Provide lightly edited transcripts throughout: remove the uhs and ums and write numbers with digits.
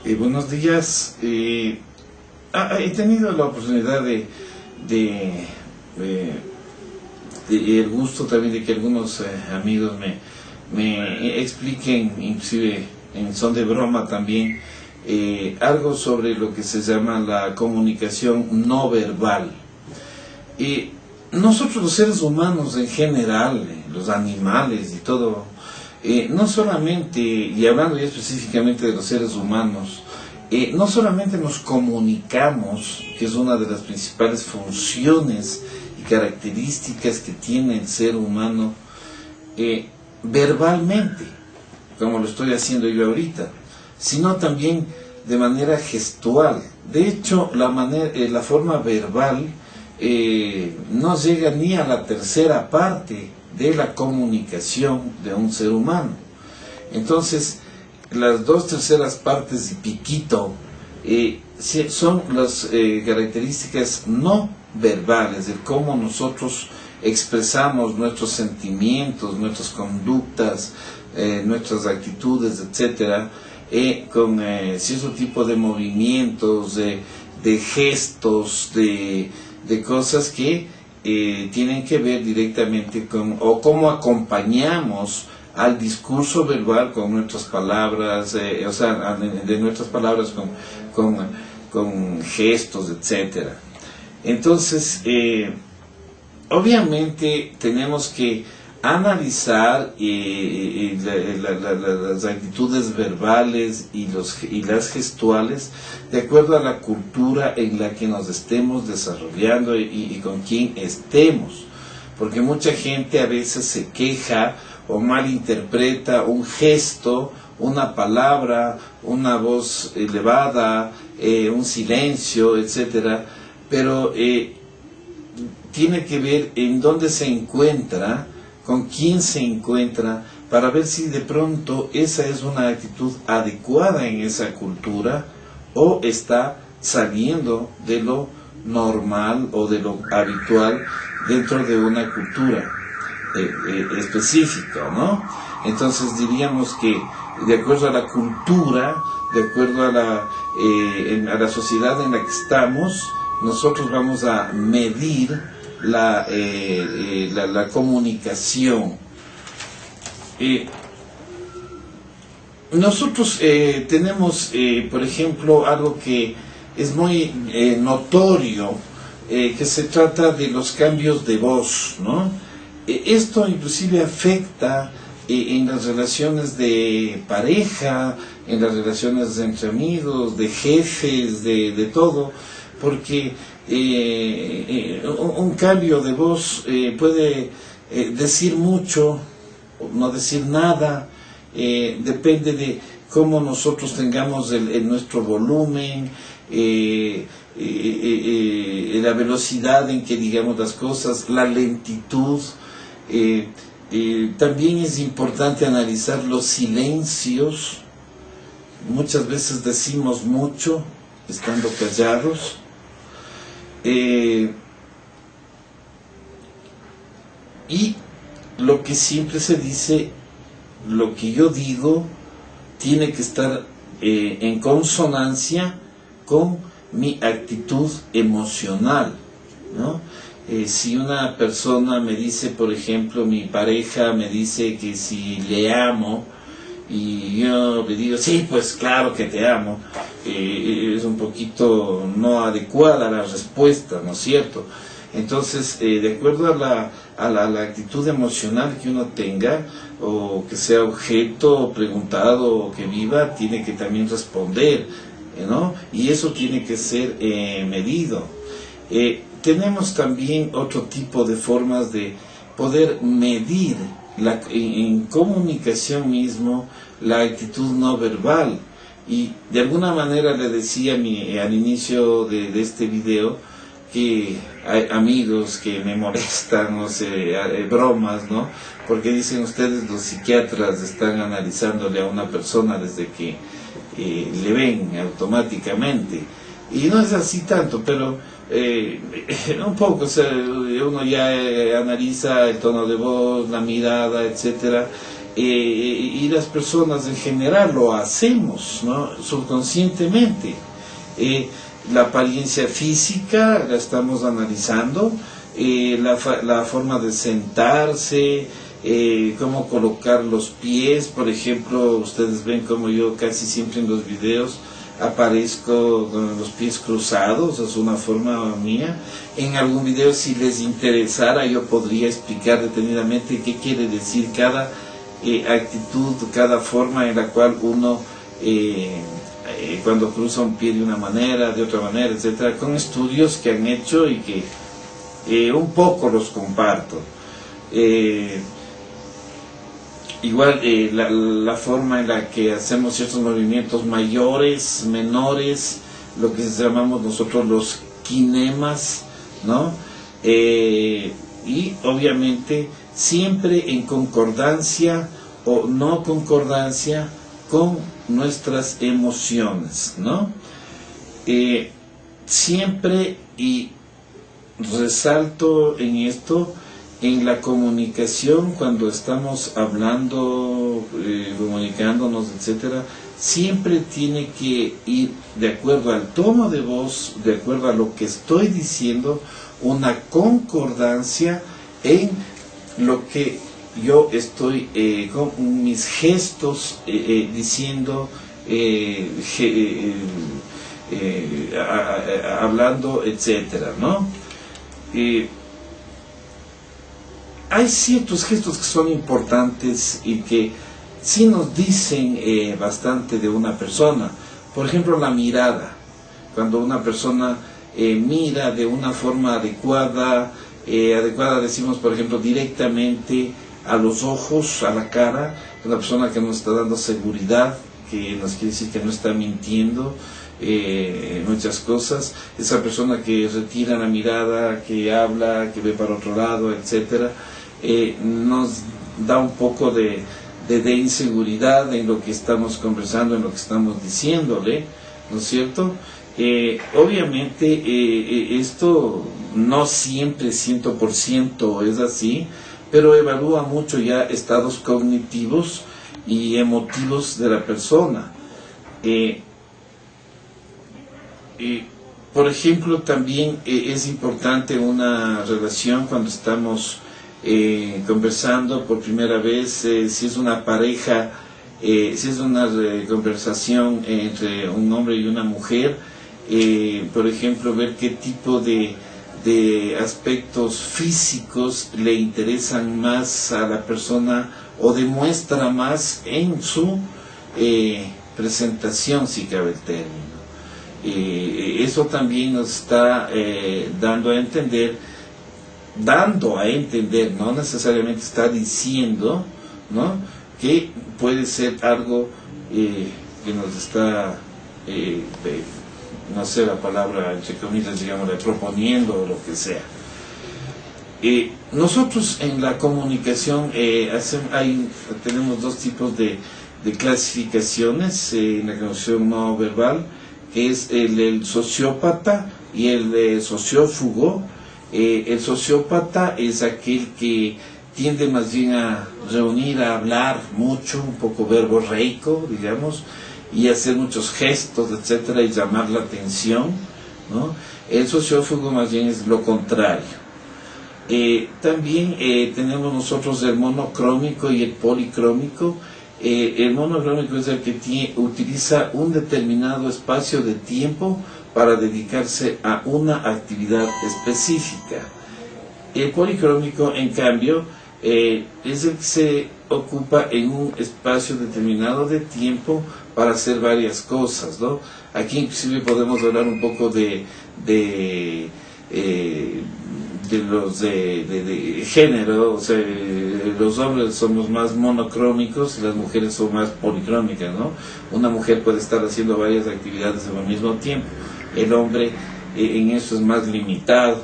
Buenos días. He tenido la oportunidad de- y el gusto también de que algunos amigos me expliquen, inclusive en son de broma también, algo sobre lo que se llama la comunicación no verbal. Nosotros los seres humanos en general, los animales y todo, no solamente, y hablando ya específicamente de los seres humanos, no solamente nos comunicamos, que es una de las principales funciones y características que tiene el ser humano, verbalmente, como lo estoy haciendo yo ahorita, sino también de manera gestual. De hecho, la forma verbal no llega ni a la tercera parte de la comunicación de un ser humano. Entonces, las 2/3 partes y piquito son las características no verbales de cómo nosotros expresamos nuestros sentimientos, nuestras conductas, nuestras actitudes, etcétera, con cierto tipo de movimientos, de gestos, de cosas que tienen que ver directamente con, o cómo acompañamos al discurso verbal con nuestras palabras, o sea, de nuestras palabras con gestos, etcétera. Entonces, obviamente tenemos que analizar las actitudes verbales y las gestuales de acuerdo a la cultura en la que nos estemos desarrollando y con quién estemos, porque mucha gente a veces se queja o malinterpreta un gesto, una palabra, una voz elevada, un silencio, etcétera, pero tiene que ver en dónde se encuentra, con quién se encuentra, para ver si de pronto esa es una actitud adecuada en esa cultura o está saliendo de lo normal o de lo habitual dentro de una cultura específica, ¿no? Entonces diríamos que de acuerdo a la cultura, de acuerdo a la sociedad en la que estamos, nosotros vamos a medir la comunicación. Nosotros tenemos, por ejemplo, algo que es muy notorio, que se trata de los cambios de voz, ¿no? Esto inclusive afecta en las relaciones de pareja, en las relaciones entre amigos, de jefes, de todo, porque un cambio de voz puede decir mucho, no decir nada, depende de cómo nosotros tengamos nuestro volumen, la velocidad en que digamos las cosas, la lentitud. También es importante analizar los silencios. Muchas veces decimos mucho estando callados. Y lo que siempre se dice, lo que yo digo tiene que estar en consonancia con mi actitud emocional, ¿no? Si una persona me dice, por ejemplo, mi pareja me dice que si le amo, y yo le digo, sí, pues claro que te amo, es un poquito no adecuada la respuesta, ¿no es cierto? Entonces, de acuerdo a la actitud emocional que uno tenga, o que sea objeto preguntado o que viva, tiene que también responder, ¿no? Y eso tiene que ser medido. Tenemos también otro tipo de formas de poder medir en comunicación mismo la actitud no verbal. Y de alguna manera le decía al inicio de este video que hay amigos que me molestan, no sé, bromas, ¿no? Porque dicen ustedes, los psiquiatras están analizándole a una persona desde que le ven automáticamente. Y no es así tanto, pero un poco, o sea, uno ya analiza el tono de voz, la mirada, etcétera, y las personas en general lo hacemos, ¿no? Subconscientemente. La apariencia física la estamos analizando, la forma de sentarse, cómo colocar los pies. Por ejemplo, ustedes ven como yo casi siempre en los videos aparezco con los pies cruzados, es una forma mía. En algún video, si les interesara, yo podría explicar detenidamente qué quiere decir cada actitud, cada forma en la cual uno cuando cruza un pie de una manera, de otra manera, etcétera, con estudios que han hecho y que un poco los comparto. Igual la forma en la que hacemos ciertos movimientos mayores, menores, lo que llamamos nosotros los kinemas, ¿no? Y obviamente siempre en concordancia o no concordancia con nuestras emociones, ¿no? Siempre, y resalto en esto, en la comunicación, cuando estamos hablando, comunicándonos, etcétera, siempre tiene que ir de acuerdo al tono de voz, de acuerdo a lo que estoy diciendo, una concordancia en lo que yo estoy con mis gestos diciendo, hablando, etcétera, ¿no? Hay ciertos gestos que son importantes y que sí nos dicen bastante de una persona. Por ejemplo, la mirada. Cuando una persona mira de una forma adecuada, decimos, por ejemplo, directamente a los ojos, a la cara, una persona que nos está dando seguridad, que nos quiere decir que no está mintiendo, muchas cosas. Esa persona que retira la mirada, que habla, que ve para otro lado, etcétera, nos da un poco de inseguridad en lo que estamos conversando, en lo que estamos diciéndole, ¿no es cierto? Obviamente esto no siempre 100% es así, pero evalúa mucho ya estados cognitivos y emotivos de la persona. Por ejemplo, también es importante una relación cuando estamos conversando por primera vez, si es una pareja, si es una conversación entre un hombre y una mujer, por ejemplo, ver qué tipo de aspectos físicos le interesan más a la persona o demuestra más en su presentación, si cabe el término. Eso también nos está dando a entender, no necesariamente está diciendo, ¿no?, que puede ser algo que nos está, no sé la palabra, entre comillas, digamos, proponiendo o lo que sea. Nosotros en la comunicación tenemos dos tipos de clasificaciones en la comunicación no verbal, que es el sociópata y el sociófugo. El sociópata es aquel que tiende más bien a reunir, a hablar mucho, un poco verborreico, digamos, y hacer muchos gestos, etcétera, y llamar la atención, ¿no? El sociófugo más bien es lo contrario. También tenemos nosotros el monocrómico y el policrómico. El monocrómico es el que utiliza un determinado espacio de tiempo para dedicarse a una actividad específica. El policrómico, en cambio, es el que se ocupa en un espacio determinado de tiempo para hacer varias cosas, ¿no? Aquí inclusive podemos hablar un poco de género. O sea, los hombres somos más monocrómicos y las mujeres son más policrómicas, ¿no? Una mujer puede estar haciendo varias actividades al mismo tiempo. El hombre en eso es más limitado,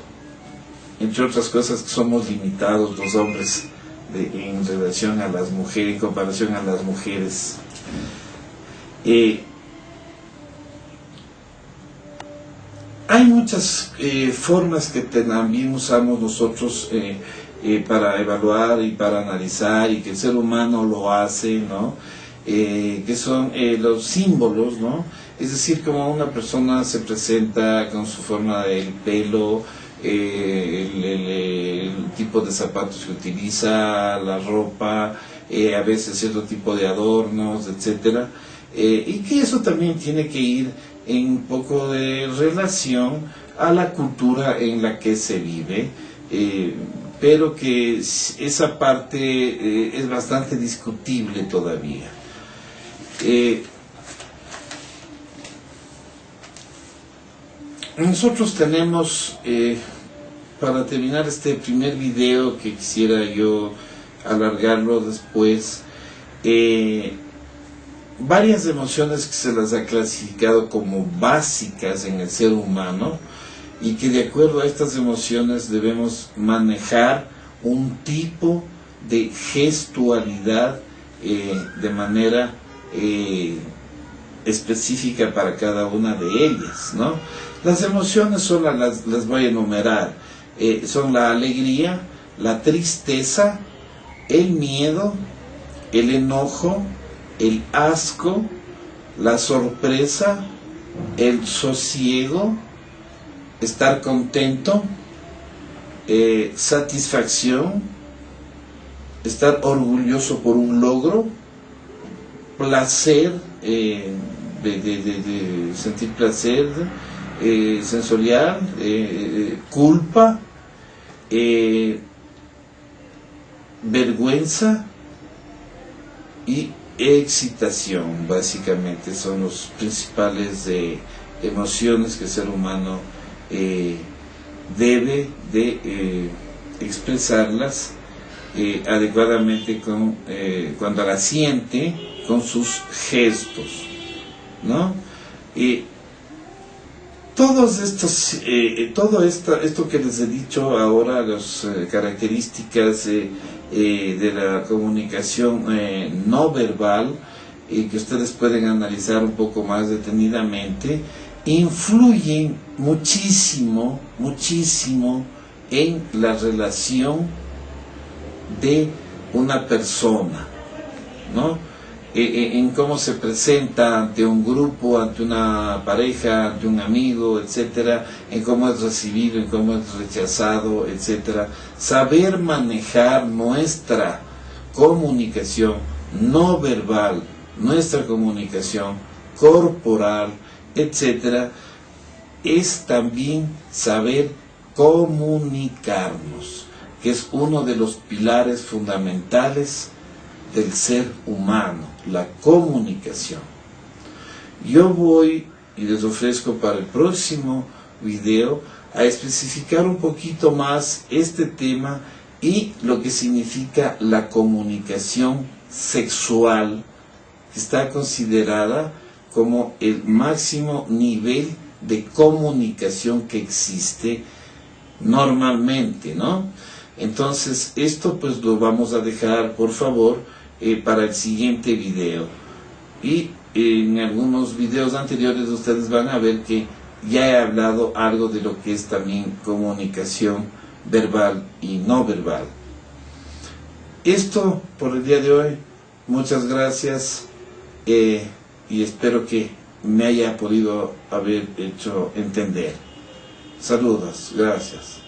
entre otras cosas que somos limitados los hombres en relación a las mujeres, en comparación a las mujeres. Hay muchas formas que también usamos nosotros para evaluar y para analizar, y que el ser humano lo hace, ¿no? Que son los símbolos, ¿no? Es decir, como una persona se presenta con su forma del pelo, el tipo de zapatos que utiliza, la ropa, a veces cierto tipo de adornos, etcétera, y que eso también tiene que ir en un poco de relación a la cultura en la que se vive, pero que esa parte es bastante discutible todavía. Nosotros tenemos, para terminar este primer video, que quisiera yo alargarlo después, varias emociones que se las ha clasificado como básicas en el ser humano, y que de acuerdo a estas emociones debemos manejar un tipo de gestualidad de manera específica para cada una de ellas, ¿no? Las emociones son las voy a enumerar, son la alegría, la tristeza, el miedo, el enojo, el asco, la sorpresa, el sosiego, estar contento, satisfacción, estar orgulloso por un logro, placer, de sentir placer sensorial, culpa, vergüenza y excitación. Básicamente son los principales emociones que el ser humano debe de expresarlas adecuadamente cuando la siente, con sus gestos, ¿no? Todos estos, esto que les he dicho ahora, las características de la comunicación no verbal, que ustedes pueden analizar un poco más detenidamente, influyen muchísimo, muchísimo en la relación de una persona, ¿no? En cómo se presenta ante un grupo, ante una pareja, ante un amigo, etcétera, en cómo es recibido, en cómo es rechazado, etcétera. Saber manejar nuestra comunicación no verbal, nuestra comunicación corporal, etcétera, es también saber comunicarnos, que es uno de los pilares fundamentales del ser humano, la comunicación. Yo voy y les ofrezco para el próximo video a especificar un poquito más este tema y lo que significa la comunicación sexual, que está considerada como el máximo nivel de comunicación que existe normalmente, ¿no? Entonces, esto pues lo vamos a dejar, por favor, para el siguiente video. Y en algunos videos anteriores ustedes van a ver que ya he hablado algo de lo que es también comunicación verbal y no verbal. Esto por el día de hoy. Muchas gracias y espero que me haya podido haber hecho entender. Saludos, gracias.